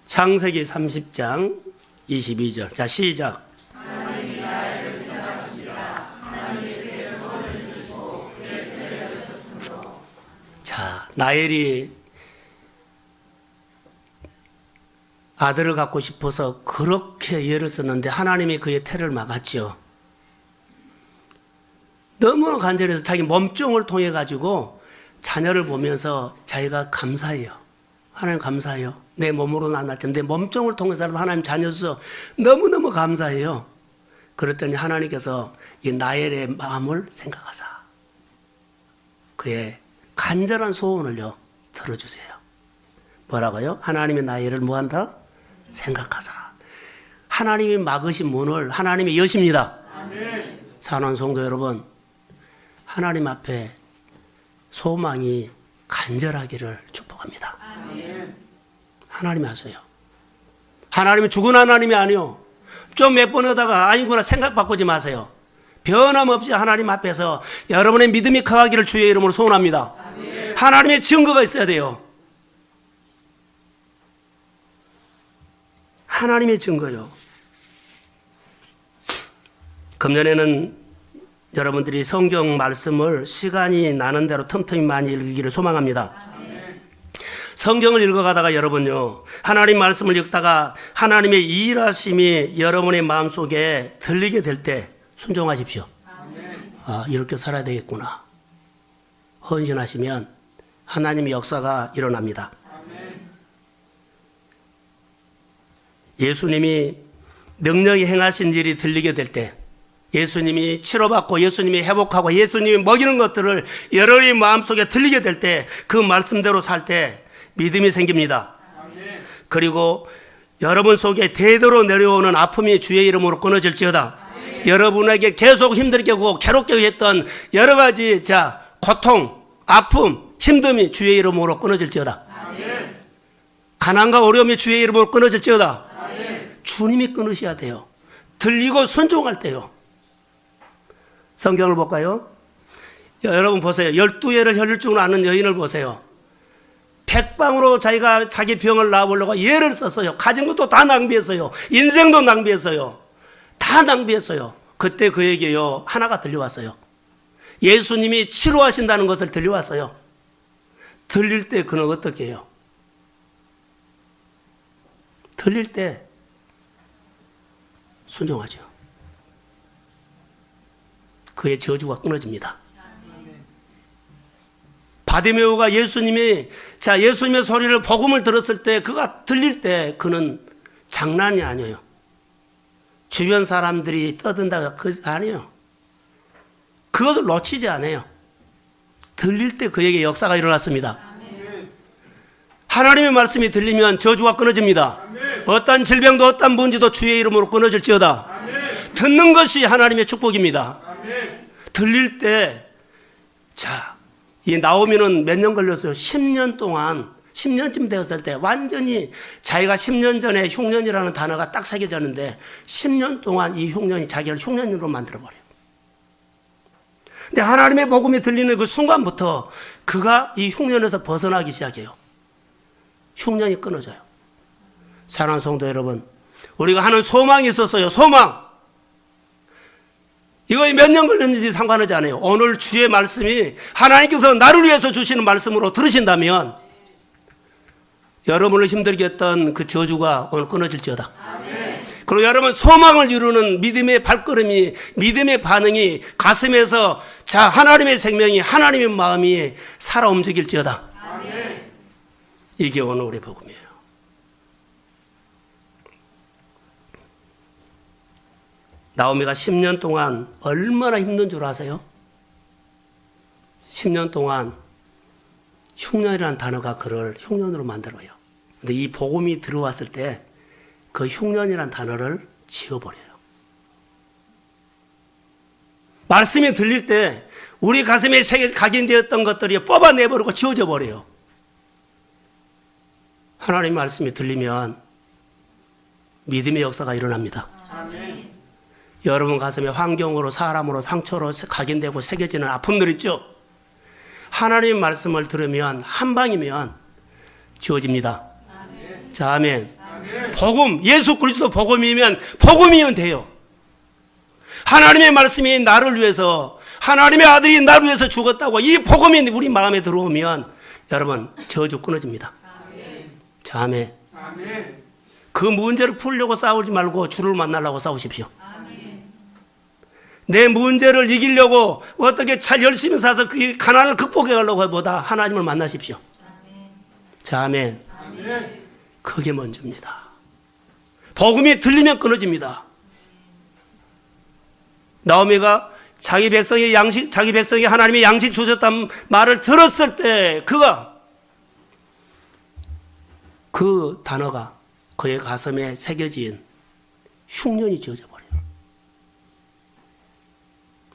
창세기 30장 22절. 자, 시작. 하나님이 나엘을 생각하시니라. 하나님이 그의 손을 드시고 그의 뼈를 여셨으므로. 자, 나엘이 아들을 갖고 싶어서 그렇게 예를 썼는데 하나님이 그의 태를 막았죠. 너무 간절해서 자기 몸종을 통해 가지고 자녀를 보면서 자기가 감사해요. 하나님 감사해요. 내 몸으로 낳았지만 내 몸종을 통해서라도 하나님 자녀로서 너무너무 감사해요. 그랬더니 하나님께서 이 나엘의 마음을 생각하사 그의 간절한 소원을요 들어주세요. 뭐라고요? 하나님이 나엘을 뭐한다? 생각하사. 하나님이 막으신 문을 하나님이 여십니다. 아멘. 사랑하는 성도 여러분, 하나님 앞에 소망이 간절하기를 축복합니다. 아멘. 하나님이 하세요. 하나님은 죽은 하나님이 아니요. 좀 몇 번 하다가 아니구나 생각 바꾸지 마세요. 변함없이 하나님 앞에서 여러분의 믿음이 강하기를 주의 이름으로 소원합니다. 아멘. 하나님의 증거가 있어야 돼요. 하나님의 증거요. 금년에는 여러분들이 성경 말씀을 시간이 나는 대로 틈틈이 많이 읽기를 소망합니다. 성경을 읽어가다가 여러분요, 하나님 말씀을 읽다가 하나님의 일하심이 여러분의 마음속에 들리게 될 때 순종하십시오. 아, 이렇게 살아야 되겠구나. 헌신하시면 하나님의 역사가 일어납니다. 예수님이 능력이 행하신 일이 들리게 될 때, 예수님이 치료받고 예수님이 회복하고 예수님이 먹이는 것들을 여러분의 마음속에 들리게 될 때 그 말씀대로 살 때 믿음이 생깁니다. 아멘. 그리고 여러분 속에 대대로 내려오는 아픔이 주의 이름으로 끊어질지어다. 아멘. 여러분에게 계속 힘들게 하고 괴롭게 했던 여러 가지 고통, 아픔, 힘듦이 주의 이름으로 끊어질지어다. 아멘. 가난과 어려움이 주의 이름으로 끊어질지어다. 아멘. 주님이 끊으셔야 돼요. 들리고 순종할 때요. 성경을 볼까요? 여러분 보세요. 12예를 혈류증으로 앓는 여인을 보세요. 백방으로 자기가 자기 병을 나아보려고 예를 썼어요. 가진 것도 다 낭비했어요. 인생도 낭비했어요. 다 낭비했어요. 그때 그에게요 하나가 들려왔어요. 예수님이 치료하신다는 것을 들려왔어요. 들릴 때 그는 어떻게 해요? 들릴 때 순종하죠. 그의 저주가 끊어집니다. 바디메오가 예수님의 소리를 복음을 들었을 때 그가 들릴 때 그는 장난이 아니에요. 주변 사람들이 떠든다가 아니에요. 그것을 놓치지 않아요. 들릴 때 그에게 역사가 일어났습니다. 하나님의 말씀이 들리면 저주가 끊어집니다. 어떤 질병도 어떤 문제도 주의 이름으로 끊어질지어다. 듣는 것이 하나님의 축복입니다. 들릴 때, 자, 이 나오미는 몇 년 걸렸어요? 10년 동안, 10년쯤 되었을 때 완전히 자기가 10년 전에 흉년이라는 단어가 딱 새겨졌는데 10년 동안 이 흉년이 자기를 흉년으로 만들어버려요. 근데 하나님의 복음이 들리는 그 순간부터 그가 이 흉년에서 벗어나기 시작해요. 흉년이 끊어져요. 사랑하는 성도 여러분, 우리가 하는 소망이 있었어요. 소망. 이거 몇 년 걸렸는지 상관하지 않아요. 오늘 주의 말씀이 하나님께서 나를 위해서 주시는 말씀으로 들으신다면 여러분을 힘들게 했던 그 저주가 오늘 끊어질지어다. 아멘. 그리고 여러분 소망을 이루는 믿음의 발걸음이, 믿음의 반응이 가슴에서 자, 하나님의 생명이, 하나님의 마음이 살아 움직일지어다. 아멘. 이게 오늘 우리의 복음이에요. 나오미가 10년 동안 얼마나 힘든 줄 아세요? 10년 동안 흉년이라는 단어가 그를 흉년으로 만들어요. 근데 이 복음이 들어왔을 때 그 흉년이라는 단어를 지워버려요. 말씀이 들릴 때 우리 가슴에 각인되었던 것들이 뽑아내버리고 지워져 버려요. 하나님의 말씀이 들리면 믿음의 역사가 일어납니다. 아멘. 여러분 가슴에 환경으로, 사람으로, 상처로 각인되고 새겨지는 아픔들 있죠? 하나님의 말씀을 들으면 한 방이면 지워집니다. 아멘. 자, 아멘. 아멘. 복음, 예수 그리스도 복음이면 돼요. 하나님의 말씀이 나를 위해서, 하나님의 아들이 나를 위해서 죽었다고 이 복음이 우리 마음에 들어오면 여러분 저주 끊어집니다. 아멘. 자, 아멘. 아멘. 그 문제를 풀려고 싸우지 말고 주를 만나려고 싸우십시오. 내 문제를 이기려고 어떻게 잘 열심히 사서 그 가난을 극복해 가려고 하보다 하나님을 만나십시오. 아멘. 자, 아멘. 아멘. 그게 먼저입니다. 복음이 들리면 끊어집니다. 나오미가 자기 백성이 하나님의 양식 주셨다는 말을 들었을 때 그가 그 단어가 그의 가슴에 새겨진 흉년이 지어져 버려요.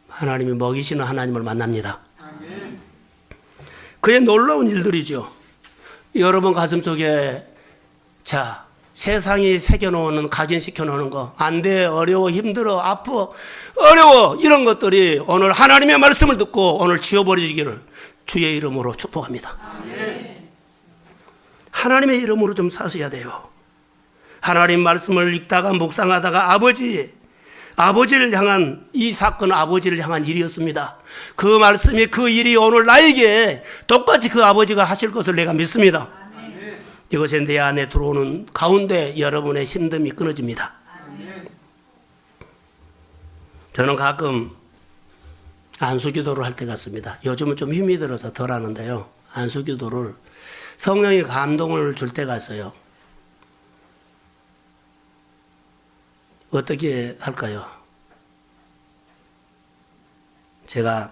하나님이 먹이시는 하나님을 만납니다. 아멘. 그의 놀라운 일들이죠. 여러분 가슴 속에 자 세상이 새겨놓는, 각인시켜놓는 거, 안 돼, 어려워, 힘들어, 아파, 어려워, 이런 것들이 오늘 하나님의 말씀을 듣고 오늘 지워버리기를 주의 이름으로 축복합니다. 아멘. 하나님의 이름으로 좀 사셔야 돼요. 하나님 말씀을 읽다가 묵상하다가 아버지를 향한, 이 사건은 아버지를 향한 일이었습니다. 그 말씀이, 그 일이 오늘 나에게 똑같이 그 아버지가 하실 것을 내가 믿습니다. 아멘. 이것이 내 안에 들어오는 가운데 여러분의 힘듦이 끊어집니다. 아멘. 저는 가끔 안수기도를 할 때가 있습니다. 요즘은 좀 힘이 들어서 덜 하는데요. 안수기도를 성령이 감동을 줄 때가 있어요. 어떻게 할까요? 제가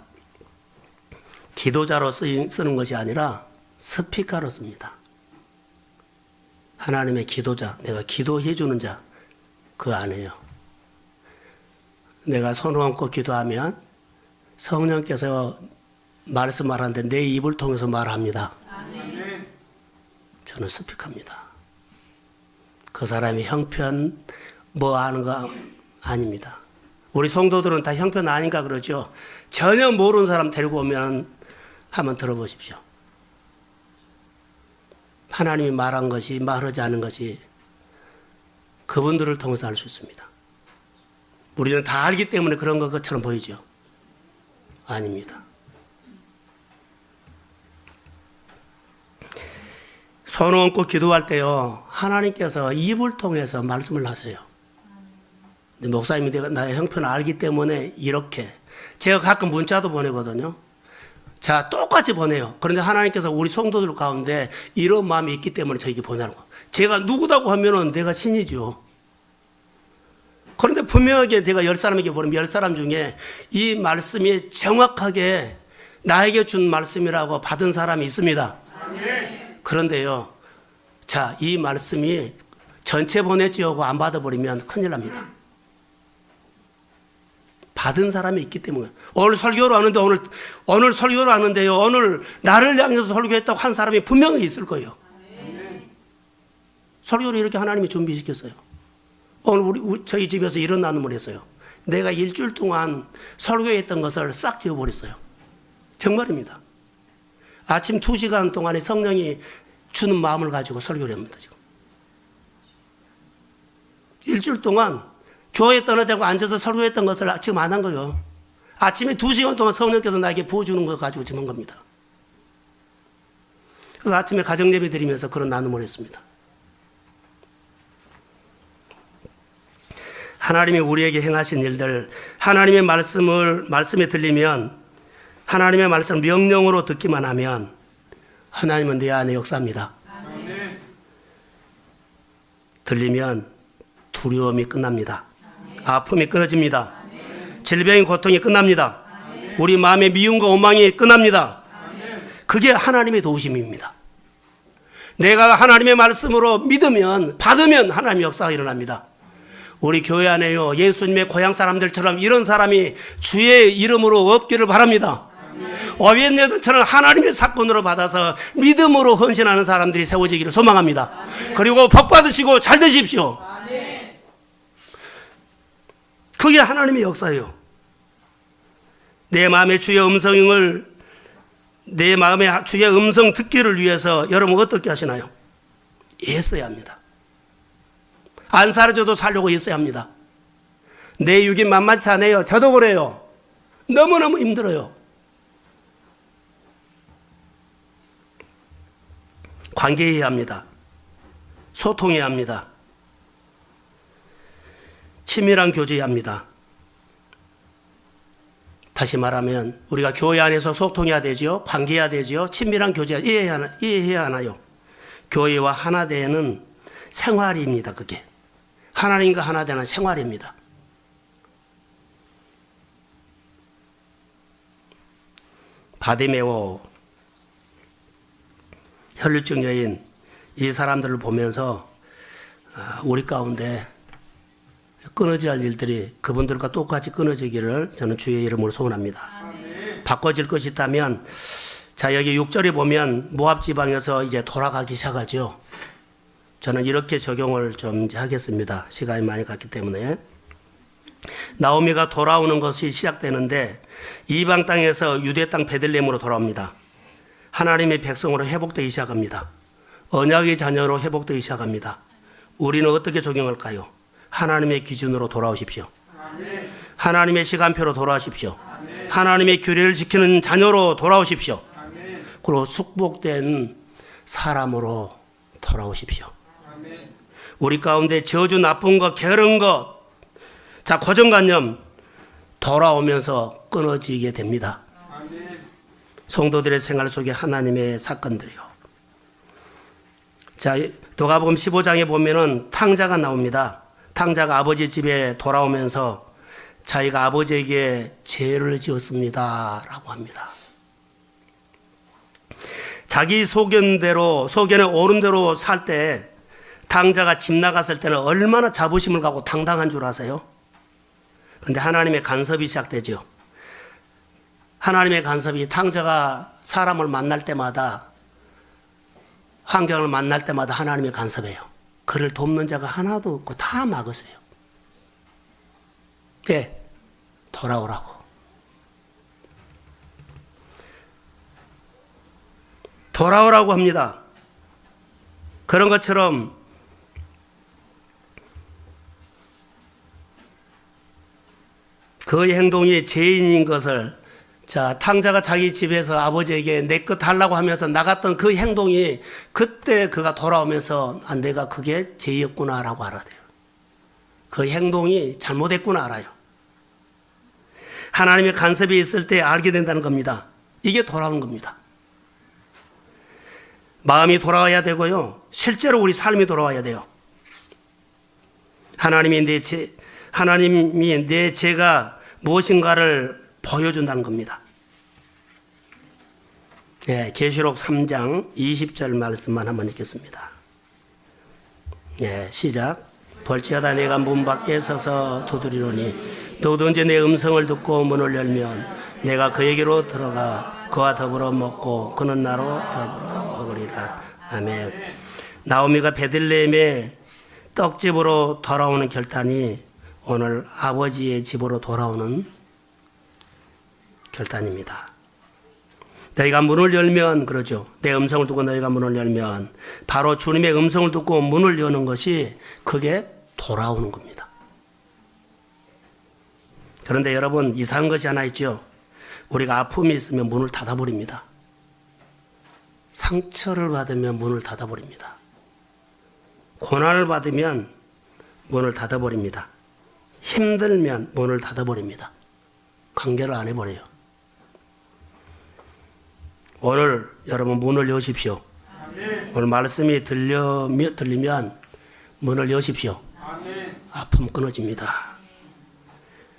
기도자로 쓰는 것이 아니라 스피커로 씁니다. 하나님의 기도자, 내가 기도해 주는 자, 그 안에요. 내가 손을 얹고 기도하면 성령께서 말씀하는데 내 입을 통해서 말합니다. 아멘. 저는 스피커입니다. 그 사람이 형편 뭐 하는 거 아닙니다. 우리 성도들은 다 형편 아닌가 그러죠. 전혀 모르는 사람 데리고 오면 한번 들어보십시오. 하나님이 말한 것이, 말하지 않은 것이 그분들을 통해서 알 수 있습니다. 우리는 다 알기 때문에 그런 것처럼 보이죠. 아닙니다. 손 얹고 기도할 때요, 하나님께서 입을 통해서 말씀을 하세요. 목사님이 나의 형편을 알기 때문에 이렇게, 제가 가끔 문자도 보내거든요. 자, 똑같이 보내요. 그런데 하나님께서 우리 성도들 가운데 이런 마음이 있기 때문에 저에게 보내는 거예요. 제가 누구다고 하면은 내가 신이죠. 그런데 분명하게 내가 10사람에게 보내면 10사람 중에 이 말씀이 정확하게 나에게 준 말씀이라고 받은 사람이 있습니다. 그런데요, 자, 이 말씀이 전체 보냈지요 하고 안 받아버리면 큰일 납니다. 받은 사람이 있기 때문에. 오늘 설교를 하는데 오늘 설교를 하는데요, 오늘 나를 향해서 설교했다고 한 사람이 분명히 있을 거예요. 설교를 이렇게 하나님이 준비시켰어요. 오늘 저희 집에서 이런 나눔을 했어요. 내가 일주일 동안 설교했던 것을 싹 지워버렸어요. 정말입니다. 아침 2시간 동안에 성령이 주는 마음을 가지고 설교를 합니다. 지금 일주일 동안 교회 떠나자고 앉아서 설교했던 것을 지금 안 한 거예요. 아침에 2시간 동안 성령께서 나에게 부어주는 것 가지고 지금 한 겁니다. 그래서 아침에 가정예배 드리면서 그런 나눔을 했습니다. 하나님이 우리에게 행하신 일들, 하나님의 말씀에 들리면, 하나님의 말씀을 명령으로 듣기만 하면 하나님은 내 안에 역사합니다. 아멘. 들리면 두려움이 끝납니다. 아멘. 아픔이 끊어집니다. 아멘. 질병의 고통이 끝납니다. 아멘. 우리 마음의 미움과 원망이 끝납니다. 아멘. 그게 하나님의 도우심입니다. 내가 하나님의 말씀으로 믿으면, 받으면 하나님의 역사가 일어납니다. 우리 교회 안에요, 예수님의 고향 사람들처럼 이런 사람이 주의 이름으로 없기를 바랍니다. 오벤에돔처럼 하나님의 사건으로 받아서 믿음으로 헌신하는 사람들이 세워지기를 소망합니다. 아멘. 그리고 복 받으시고 잘 되십시오. 아멘. 그게 하나님의 역사예요. 내 마음의 주의 음성 듣기를 위해서 여러분 어떻게 하시나요? 애써야 합니다. 안 사라져도 살려고 애써야 합니다. 내 육이 만만치 않아요. 저도 그래요. 너무너무 힘들어요. 관계해야 합니다. 소통해야 합니다. 친밀한 교제해야 합니다. 다시 말하면 우리가 교회 안에서 소통해야 되죠. 관계해야 되죠. 친밀한 교제 이해해야 하나요? 교회와 하나 되는 생활입니다. 그게 하나님과 하나 되는 생활입니다. 바디메오 혈류증 여인, 이 사람들을 보면서 우리 가운데 끊어져야 할 일들이 그분들과 똑같이 끊어지기를 저는 주의 이름으로 소원합니다. 아멘. 바꿔질 것이 있다면, 자, 여기 6절에 보면 모압 지방에서 이제 돌아가기 시작하죠. 저는 이렇게 적용을 좀 하겠습니다. 시간이 많이 갔기 때문에. 나오미가 돌아오는 것이 시작되는데 이방 땅에서 유대 땅 베들레헴으로 돌아옵니다. 하나님의 백성으로 회복되기 시작합니다. 언약의 자녀로 회복되기 시작합니다. 우리는 어떻게 적용할까요? 하나님의 기준으로 돌아오십시오. 아멘. 하나님의 시간표로 돌아오십시오. 아멘. 하나님의 규례를 지키는 자녀로 돌아오십시오. 아멘. 그리고 축복된 사람으로 돌아오십시오. 아멘. 우리 가운데 저주, 나쁜 것, 게으른 것, 자, 고정관념 돌아오면서 끊어지게 됩니다. 성도들의 생활 속에 하나님의 사건들이요. 자, 누가복음 15장에 보면은 탕자가 나옵니다. 탕자가 아버지 집에 돌아오면서 자기가 아버지에게 죄를 지었습니다 라고 합니다. 자기 소견에 오른 대로 살 때 탕자가 집 나갔을 때는 얼마나 자부심을 갖고 당당한 줄 아세요? 그런데 하나님의 간섭이 시작되죠. 하나님의 간섭이, 탕자가 사람을 만날 때마다, 환경을 만날 때마다 하나님의 간섭이에요. 그를 돕는 자가 하나도 없고 다 막으세요. 네, 돌아오라고. 돌아오라고 합니다. 그런 것처럼 그의 행동이 죄인인 것을, 자, 탕자가 자기 집에서 아버지에게 내 것 달라고 하면서 나갔던 그 행동이 그때 그가 돌아오면서 내가 그게 죄였구나라고 알아야 돼요. 그 행동이 잘못했구나 알아요. 하나님의 간섭이 있을 때 알게 된다는 겁니다. 이게 돌아오는 겁니다. 마음이 돌아와야 되고요. 실제로 우리 삶이 돌아와야 돼요. 하나님이 내 죄가 무엇인가를 보여준다는 겁니다. 네, 계시록 3장 20절 말씀만 한번 읽겠습니다. 네, 시작. 볼지어다 내가 문 밖에 서서 두드리노니 누구든지 내 음성을 듣고 문을 열면 내가 그에게로 들어가 그와 더불어 먹고 그는 나로 더불어 먹으리라. 아멘. 나오미가 베들레헴에 떡집으로 돌아오는 결단이 오늘 아버지의 집으로 돌아오는 결단입니다. 너희가 문을 열면, 그러죠. 내 음성을 듣고 너희가 문을 열면 바로 주님의 음성을 듣고 문을 여는 것이 그게 돌아오는 겁니다. 그런데 여러분, 이상한 것이 하나 있죠. 우리가 아픔이 있으면 문을 닫아버립니다. 상처를 받으면 문을 닫아버립니다. 고난을 받으면 문을 닫아버립니다. 힘들면 문을 닫아버립니다. 관계를 안 해버려요. 오늘 여러분 문을 여십시오. 오늘 말씀이 들리면 문을 여십시오. 아픔 끊어집니다.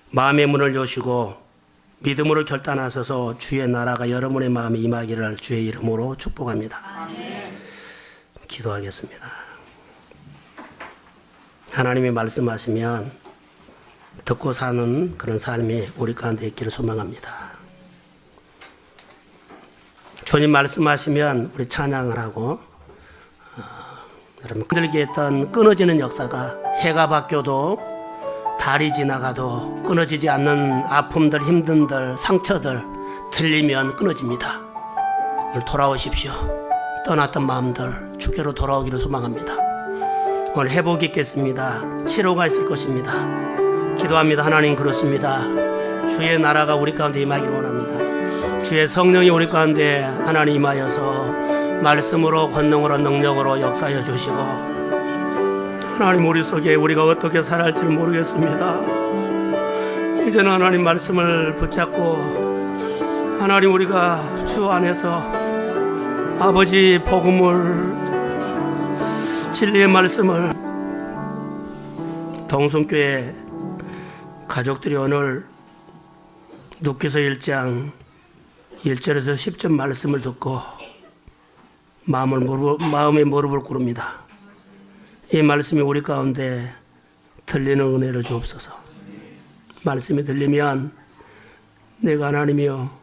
마음의 문을 여시고 믿음으로 결단하셔서 주의 나라가 여러분의 마음에 임하기를 주의 이름으로 축복합니다. 기도하겠습니다. 하나님이 말씀하시면 듣고 사는 그런 삶이 우리 가운데 있기를 소망합니다. 주님 말씀하시면 우리 찬양을 하고 여러분 힘들게 했던 끊어지는 역사가 해가 바뀌어도 달이 지나가도 끊어지지 않는 아픔들, 힘듦들, 상처들 들리면 끊어집니다. 오늘 돌아오십시오. 떠났던 마음들 주께로 돌아오기를 소망합니다. 오늘 회복이 있겠습니다. 치료가 있을 것입니다. 기도합니다. 하나님, 그렇습니다. 주의 나라가 우리 가운데 임하기를 원합니다. 주의 성령이 우리 가운데 하나님 임하여서 말씀으로 권능으로 능력으로 역사해 주시고 하나님 우리 속에 우리가 어떻게 살아야 할지 모르겠습니다. 이제는 하나님 말씀을 붙잡고 하나님 우리가 주 안에서 아버지 복음을 진리의 말씀을 동성교회 가족들이 오늘 누가서 1장 1절에서 10절 말씀을 듣고 마음의 무릎을 꿇습니다. 이 말씀이 우리 가운데 들리는 은혜를 주옵소서. 말씀이 들리면 내가 하나님이여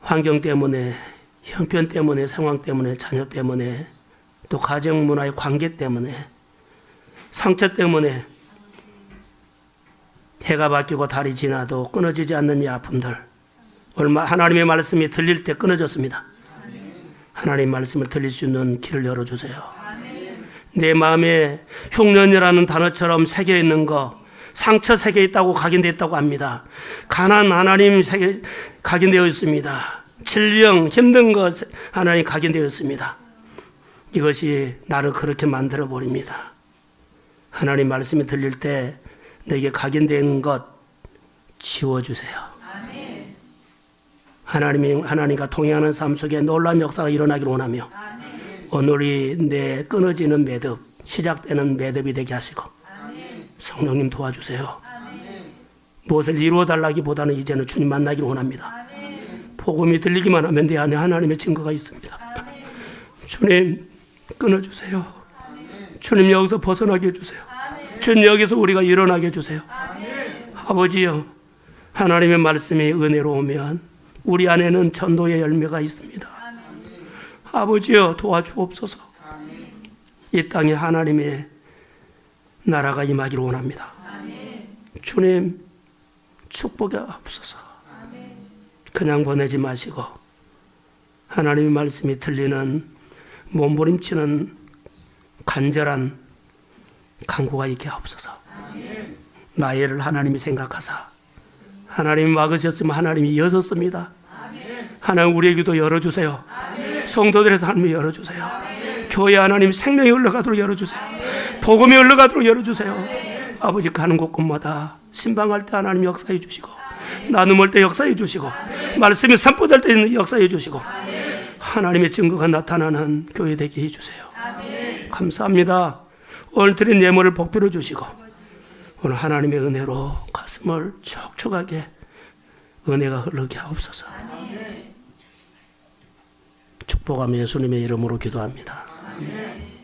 환경 때문에, 형편 때문에, 상황 때문에, 자녀 때문에, 또 가정 문화의 관계 때문에, 상처 때문에 해가 바뀌고 달이 지나도 끊어지지 않는 이 아픔들, 얼마 하나님의 말씀이 들릴 때 끊어졌습니다. 하나님의 말씀을 들릴 수 있는 길을 열어주세요. 내 마음에 흉년이라는 단어처럼 새겨 있는 거, 상처 새겨 있다고 각인되어 있다고 합니다. 가난 하나님 각인되어 있습니다. 질병 힘든 것 하나님 각인되어 있습니다. 이것이 나를 그렇게 만들어 버립니다. 하나님 말씀이 들릴 때 내게 각인된 것 지워주세요. 하나님과 동행하는 삶 속에 놀라운 역사가 일어나기를 원하며 오늘이 내 끊어지는 매듭, 시작되는 매듭이 되게 하시고 성령님 도와주세요. 무엇을 이루어달라기보다는 이제는 주님 만나기를 원합니다. 복음이 들리기만 하면 내 안에 하나님의 증거가 있습니다. 주님 끊어주세요. 주님 여기서 벗어나게 해주세요. 주님 여기서 우리가 일어나게 해주세요. 아버지여, 하나님의 말씀이 은혜로 오면 우리 안에는 전도의 열매가 있습니다. 아버지여 도와주옵소서. 이 땅에 하나님의 나라가 임하기를 원합니다. 주님 축복해 없소서. 그냥 보내지 마시고 하나님의 말씀이 들리는 몸부림치는 간절한 간구가 있게 하옵소서. 나이를 하나님이 생각하사 하나님이 막으셨으면 하나님이 여셨습니다. 하나님 우리에게도 열어주세요. 성도들에서 하나님이 열어주세요. 교회 하나님 생명이 흘러가도록 열어주세요. 복음이 흘러가도록 열어주세요. 아버지 가는 곳곳마다 신방할 때 하나님 역사해 주시고 나눔할 때 역사해 주시고 말씀이 선포될 때 있는 역사해 주시고 하나님의 증거가 나타나는 교회 되게 해주세요. 감사합니다. 오늘 드린 예물을 복비로 주시고 오늘 하나님의 은혜로 가슴을 촉촉하게 은혜가 흐르게 하옵소서. 축복하며 예수님의 이름으로 기도합니다. 아멘.